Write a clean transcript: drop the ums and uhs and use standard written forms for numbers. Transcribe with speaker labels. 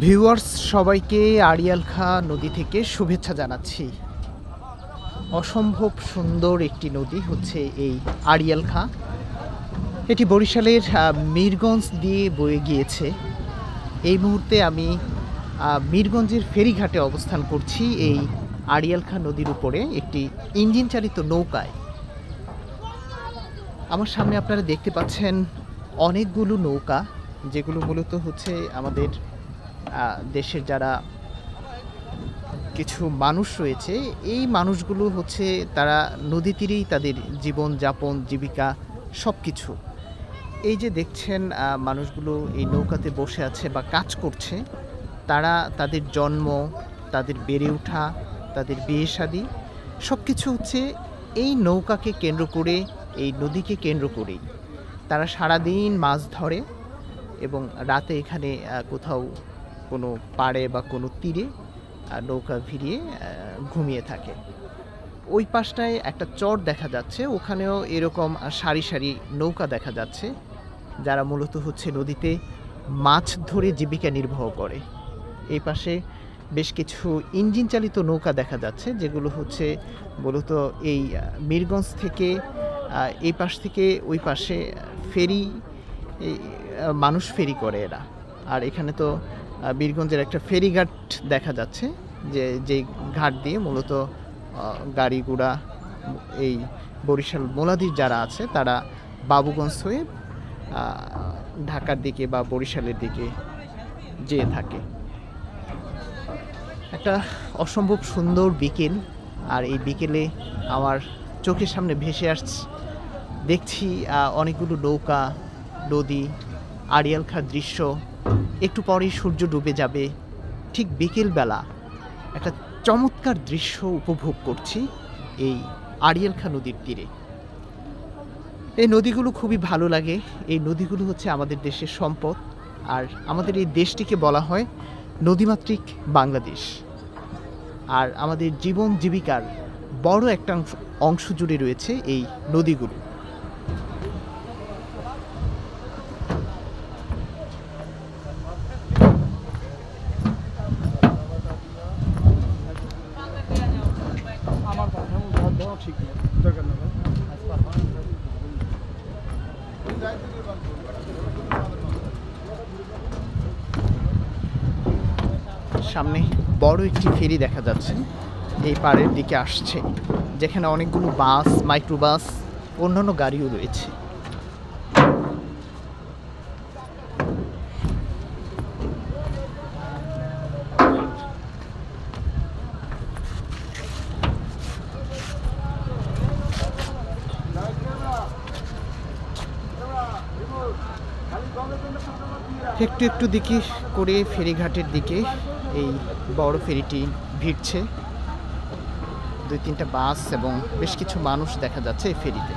Speaker 1: Viewers সবাইকে আড়িয়াল খাঁ নদী থেকে শুভেচ্ছা জানাচ্ছি। অসম্ভব সুন্দর একটি নদী হচ্ছে এই আড়িয়াল খাঁ। এটি বরিশালের মিরগঞ্জ দিয়ে বয়ে গিয়েছে। এই মুহূর্তে আমি মিরগঞ্জের ফেরিঘাটে অবস্থান করছি এই আড়িয়াল খাঁ নদীর উপরে একটি ইঞ্জিন চালিত নৌকায়। আমার সামনে আপনারা দেখতে পাচ্ছেন অনেকগুলো নৌকা, যেগুলো মূলত হচ্ছে আমাদের দেশের যারা কিছু মানুষ রয়েছে, এই মানুষগুলো হচ্ছে তারা নদী তীরেই তাদের জীবন যাপন, জীবিকা সব কিছু। এই যে দেখছেন মানুষগুলো এই নৌকাতে বসে আছে বা কাজ করছে, তারা তাদের জন্ম, তাদের বেড়ে ওঠা, তাদের বিয়ে শাদী সব কিছু হচ্ছে এই নৌকাকে কেন্দ্র করে, এই নদীকে কেন্দ্র করেই। তারা সারাদিন মাছ ধরে এবং রাতে এখানে কোথাও কোনো পাড়ে বা কোনো তীরে নৌকা ভিড়িয়ে ঘুমিয়ে থাকে। ওই পাশটায় একটা চর দেখা যাচ্ছে, ওখানেও এরকম সারি সারি নৌকা দেখা যাচ্ছে, যারা মূলত হচ্ছে নদীতে মাছ ধরে জীবিকা নির্বাহ করে। এই পাশে বেশ কিছু ইঞ্জিন চালিত নৌকা দেখা যাচ্ছে, যেগুলো হচ্ছে মূলত এই মিরগঞ্জ থেকে এই পাশ থেকে ওই পাশে ফেরি, মানুষ ফেরি করে এরা। আর এখানে তো বীরগঞ্জের একটা ফেরিঘাট দেখা যাচ্ছে, যে ঘাট দিয়ে মূলত গাড়ি ঘোড়া এই বরিশাল মোলাদির যারা আছে তারা বাবুগঞ্জ হয়ে ঢাকার দিকে বা বরিশালের দিকে যেয়ে থাকে। একটা অসম্ভব সুন্দর বিকেল, আর এই বিকেলে আমার চোখের সামনে ভেসে আসছে, দেখছি অনেকগুলো নৌকা, নদী, আড়িয়াল খাঁর দৃশ্য। একটু পরেই সূর্য ডুবে যাবে, ঠিক বিকেলবেলা একটা চমৎকার দৃশ্য উপভোগ করছি এই আড়িয়াল খাঁ নদীর তীরে। এই নদীগুলো খুবই ভালো লাগে। এই নদীগুলো হচ্ছে আমাদের দেশের সম্পদ, আর আমাদের এই দেশটিকে বলা হয় নদীমাতৃক বাংলাদেশ। আর আমাদের জীবন জীবিকার বড় একটা অংশ জুড়ে রয়েছে এই নদীগুলো। সামনে বড় একটি ফেরি দেখা যাচ্ছে, এই পাড়ের দিকে আসছে, যেখানে অনেকগুলো বাস, মাইক্রোবাস, অন্যান্য গাড়িও রয়েছে। একটু একটু দিকে করে ফেরিঘাটের দিকে এই বড় ফেরিটি ভিড়ছে। দুই তিনটা বাস এবং বেশ কিছু মানুষ দেখা যাচ্ছে এই ফেরিতে।